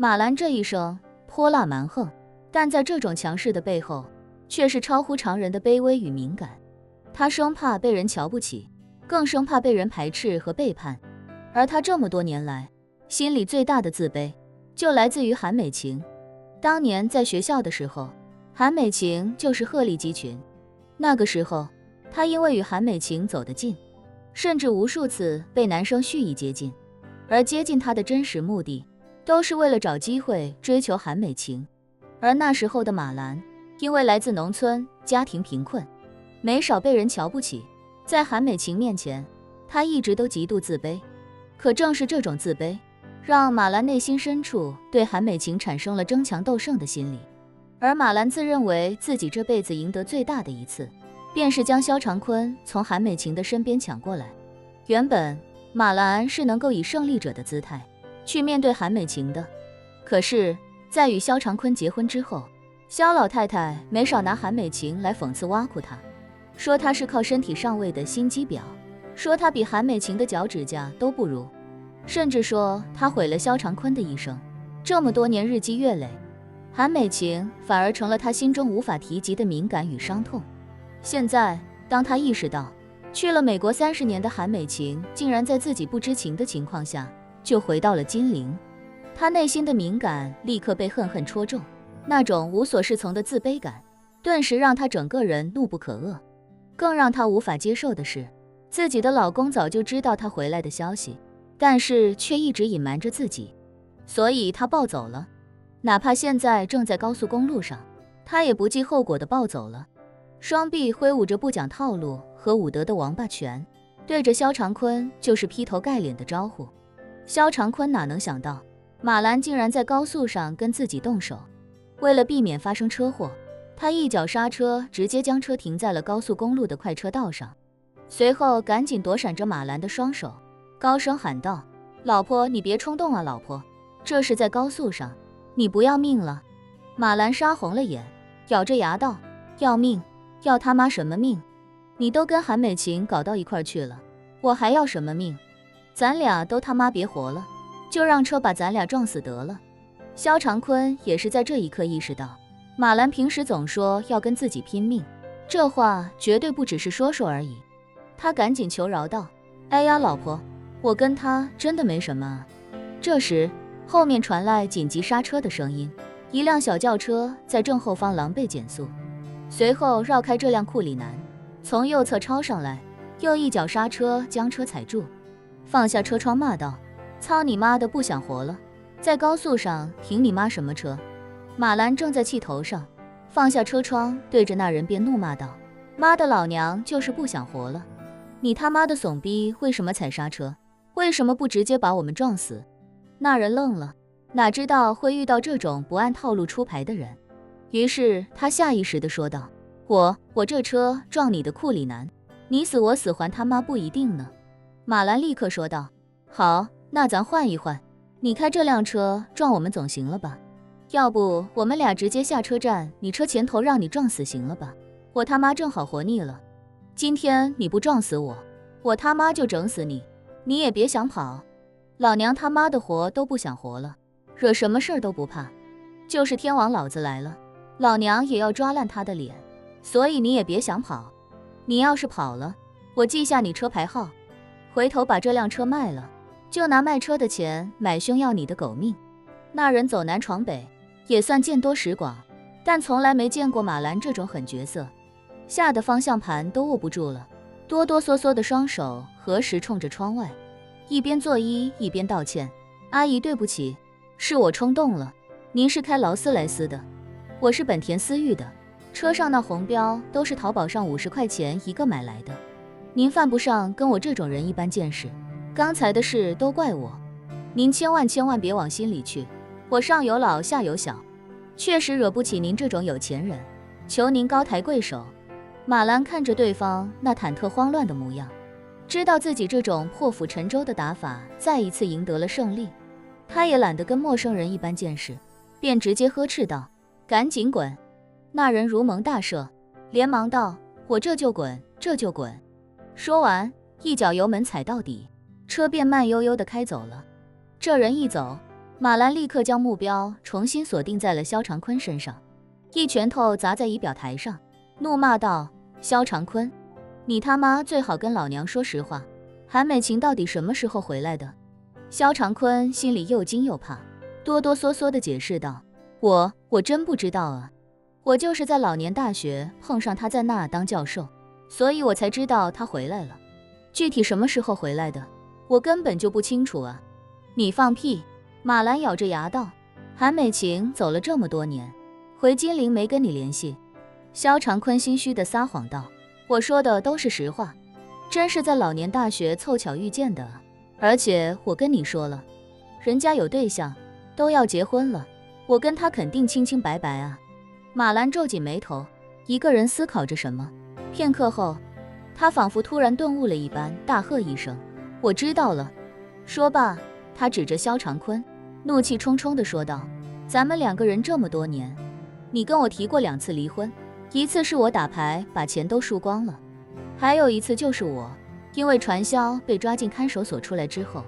马兰这一生泼辣蛮横，但在这种强势的背后，却是超乎常人的卑微与敏感。他生怕被人瞧不起，更生怕被人排斥和背叛。而他这么多年来，心里最大的自卑，就来自于韩美晴。当年在学校的时候，韩美晴就是鹤立鸡群。那个时候，他因为与韩美晴走得近，甚至无数次被男生蓄意接近，而接近他的真实目的，都是为了找机会追求韩美晴。而那时候的马兰，因为来自农村，家庭贫困，没少被人瞧不起。在韩美晴面前，他一直都极度自卑。可正是这种自卑，让马兰内心深处对韩美晴产生了争强斗胜的心理。而马兰自认为自己这辈子赢得最大的一次，便是将萧长坤从韩美晴的身边抢过来。原本马兰是能够以胜利者的姿态去面对韩美晴的，可是在与萧长坤结婚之后，萧老太太没少拿韩美晴来讽刺挖苦她，说她是靠身体上位的心机婊，说她比韩美晴的脚指甲都不如，甚至说她毁了萧长坤的一生。这么多年日积月累，韩美晴反而成了他心中无法提及的敏感与伤痛。现在当他意识到去了美国30年的韩美晴竟然在自己不知情的情况下就回到了金陵，他内心的敏感立刻被恨恨戳中。那种无所适从的自卑感顿时让他整个人怒不可遏。更让他无法接受的是，自己的老公早就知道他回来的消息，但是却一直隐瞒着自己，所以他暴走了。哪怕现在正在高速公路上，他也不计后果地暴走了，双臂挥舞着不讲套路和武德的王八拳，对着萧长坤就是劈头盖脸的招呼。萧长坤哪能想到马兰竟然在高速上跟自己动手。为了避免发生车祸，他一脚刹车，直接将车停在了高速公路的快车道上，随后赶紧躲闪着马兰的双手，高声喊道：老婆，你别冲动啊，老婆，这是在高速上，你不要命了？马兰杀红了眼，咬着牙道：要命？要他妈什么命？你都跟韩美晴搞到一块去了，我还要什么命？咱俩都他妈别活了，就让车把咱俩撞死得了。萧长坤也是在这一刻意识到，马兰平时总说要跟自己拼命，这话绝对不只是说说而已。他赶紧求饶道：哎呀，老婆，我跟他真的没什么啊。这时后面传来紧急刹车的声音，一辆小轿车在正后方狼狈减速，随后绕开这辆库里南，从右侧超上来，又一脚刹车将车踩住，放下车窗骂道：操你妈的，不想活了，在高速上停你妈什么车？马兰正在气头上，放下车窗对着那人便怒骂道：妈的老娘就是不想活了，你他妈的怂逼为什么踩刹车？为什么不直接把我们撞死？那人愣了，哪知道会遇到这种不按套路出牌的人，于是他下意识地说道：我这车撞你的库里南，你死我死还他妈不一定呢。马兰立刻说道：好，那咱换一换，你开这辆车撞我们总行了吧？要不我们俩直接下车站，你车前头让你撞死行了吧？我他妈正好活腻了，今天你不撞死我，我他妈就整死你，你也别想跑。老娘他妈的活都不想活了，惹什么事儿都不怕，就是天王老子来了，老娘也要抓烂他的脸，所以你也别想跑。你要是跑了，我记下你车牌号，回头把这辆车卖了，就拿卖车的钱买凶要你的狗命。那人走南闯北，也算见多识广，但从来没见过马兰这种狠角色，吓得方向盘都握不住了，哆哆嗦嗦的双手合十冲着窗外，一边作揖一边道歉：阿姨对不起，是我冲动了，您是开劳斯莱斯的，我是本田思域的，车上那红标都是淘宝上50块钱一个买来的，您犯不上跟我这种人一般见识，刚才的事都怪我，您千万别往心里去，我上有老下有小，确实惹不起您这种有钱人，求您高抬贵手。马兰看着对方那忐忑慌乱的模样，知道自己这种破釜沉舟的打法再一次赢得了胜利，他也懒得跟陌生人一般见识，便直接呵斥道：赶紧滚！那人如蒙大赦，连忙道：我这就滚，这就滚。说完一脚油门踩到底，车便慢悠悠地开走了。这人一走，马兰立刻将目标重新锁定在了肖长坤身上，一拳头砸在仪表台上，怒骂道：肖长坤，你他妈最好跟老娘说实话，韩美琴到底什么时候回来的？肖长坤心里又惊又怕，哆哆嗦嗦地解释道：我真不知道啊，我就是在老年大学碰上他在那当教授，所以我才知道他回来了，具体什么时候回来的，我根本就不清楚啊。你放屁！马兰咬着牙道，韩美琴走了这么多年，回金陵没跟你联系。肖长坤心虚地撒谎道，我说的都是实话，真是在老年大学凑巧遇见的，而且我跟你说了，人家有对象，都要结婚了，我跟他肯定清清白白啊。马兰皱紧眉头，一个人思考着什么，片刻后，他仿佛突然顿悟了一般，大喝一声，我知道了。说罢，他指着肖长坤，怒气冲冲地说道，咱们2个人这么多年，你跟我提过2次离婚，一次是我打牌把钱都输光了，还有一次就是我因为传销被抓进看守所出来之后。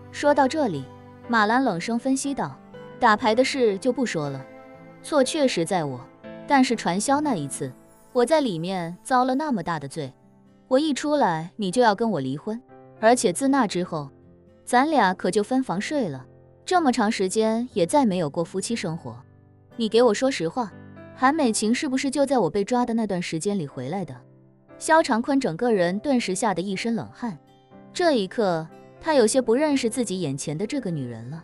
说到这里，马兰冷声分析道，打牌的事就不说了，错确实在我，但是传销那一次，我在里面遭了那么大的罪，我一出来你就要跟我离婚，而且自那之后，咱俩可就分房睡了，这么长时间也再没有过夫妻生活。你给我说实话，韩美琴是不是就在我被抓的那段时间里回来的？肖长坤整个人顿时吓得一身冷汗，这一刻他有些不认识自己眼前的这个女人了。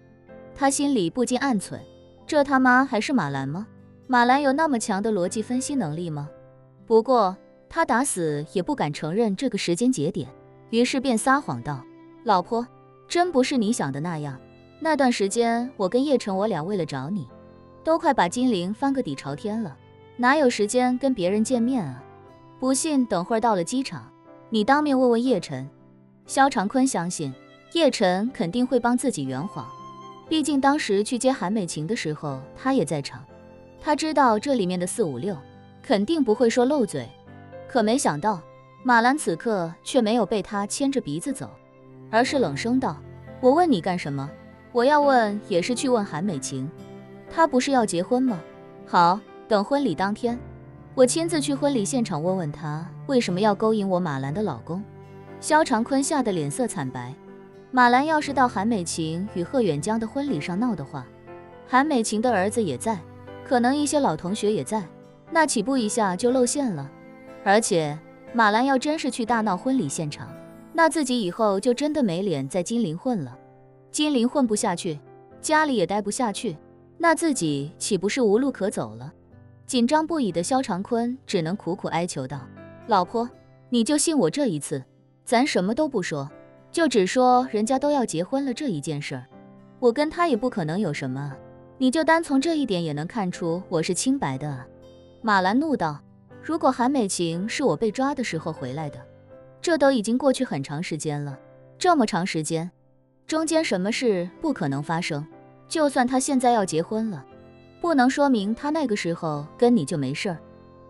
他心里不禁暗忖，这他妈还是马兰吗？马兰有那么强的逻辑分析能力吗？不过他打死也不敢承认这个时间节点，于是便撒谎道，老婆，真不是你想的那样，那段时间我跟叶晨我俩为了找你，都快把金陵翻个底朝天了，哪有时间跟别人见面啊？不信等会儿到了机场，你当面问问叶晨。肖长坤相信叶晨肯定会帮自己圆谎，毕竟当时去接韩美琴的时候他也在场，他知道这里面的456，肯定不会说漏嘴。可没想到马兰此刻却没有被他牵着鼻子走，而是冷声道，我问你干什么？我要问也是去问韩美琴，她不是要结婚吗？好，等婚礼当天，我亲自去婚礼现场问问她为什么要勾引我马兰的老公。肖长坤吓得脸色惨白，马兰要是到韩美琴与贺远江的婚礼上闹的话，韩美琴的儿子也在，可能一些老同学也在，那岂不一下就露馅了？而且马兰要真是去大闹婚礼现场，那自己以后就真的没脸在金陵混了。金陵混不下去，家里也待不下去，那自己岂不是无路可走了？紧张不已的肖长坤只能苦苦哀求道，老婆，你就信我这一次，咱什么都不说，就只说人家都要结婚了这一件事儿，我跟他也不可能有什么，你就单从这一点也能看出我是清白的啊。马兰怒道，如果韩美琴是我被抓的时候回来的，这都已经过去很长时间了，这么长时间，中间什么事不可能发生，就算他现在要结婚了，不能说明他那个时候跟你就没事儿，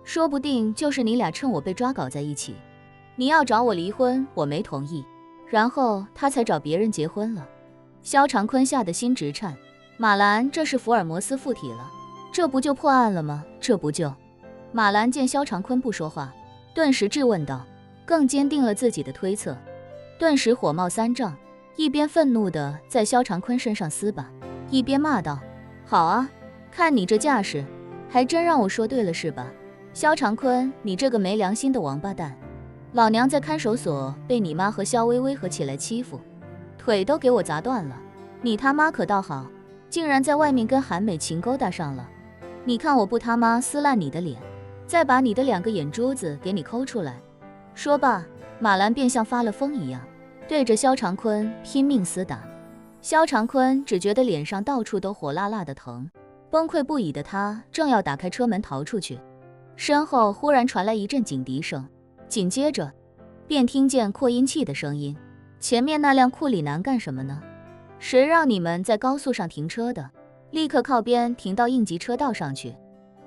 说不定就是你俩趁我被抓搞在一起，你要找我离婚我没同意，然后他才找别人结婚了。肖长坤吓得心直颤，马兰这是福尔摩斯附体了，这不就破案了吗？这不就……马兰见肖长坤不说话，顿时质问道，更坚定了自己的推测，顿时火冒三丈，一边愤怒地在肖长坤身上撕吧，一边骂道，好啊，看你这架势，还真让我说对了是吧？肖长坤，你这个没良心的王八蛋，老娘在看守所被你妈和肖微微合起来欺负，腿都给我砸断了，你他妈可倒好，竟然在外面跟韩美琴勾搭上了，你看我不他妈撕烂你的脸，再把你的2个眼珠子给你抠出来。说罢，马兰便像发了疯一样，对着肖长坤拼命厮打。肖长坤只觉得脸上到处都火辣辣的疼，崩溃不已的他正要打开车门逃出去，身后忽然传来一阵警笛声，紧接着便听见扩音器的声音，前面那辆库里南干什么呢？谁让你们在高速上停车的？立刻靠边停到应急车道上去。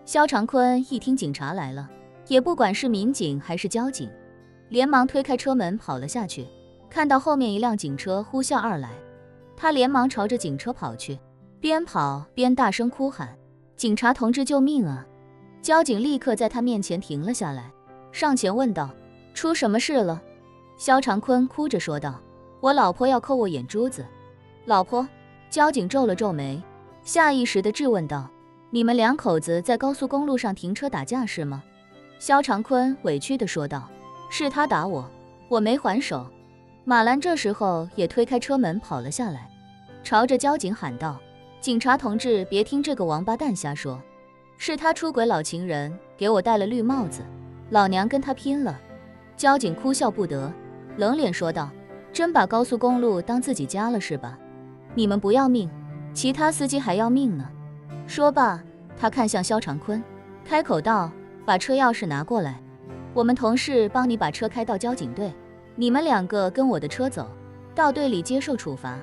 肖长坤一听警察来了，也不管是民警还是交警，连忙推开车门跑了下去，看到后面一辆警车呼啸而来，他连忙朝着警车跑去，边跑边大声哭喊：警察同志救命啊！交警立刻在他面前停了下来，上前问道：出什么事了？肖长坤哭着说道：我老婆要抠我眼珠子。老婆？交警皱了皱眉，下意识地质问道：你们两口子在高速公路上停车打架是吗？肖长坤委屈地说道：是他打我，我没还手。马兰这时候也推开车门跑了下来，朝着交警喊道：警察同志，别听这个王八蛋瞎说，是他出轨老情人，给我戴了绿帽子，老娘跟他拼了。交警哭笑不得，冷脸说道：真把高速公路当自己家了是吧？你们不要命，其他司机还要命呢。说罢，他看向肖长坤，开口道：把车钥匙拿过来，我们同事帮你把车开到交警队，你们两个跟我的车走，到队里接受处罚。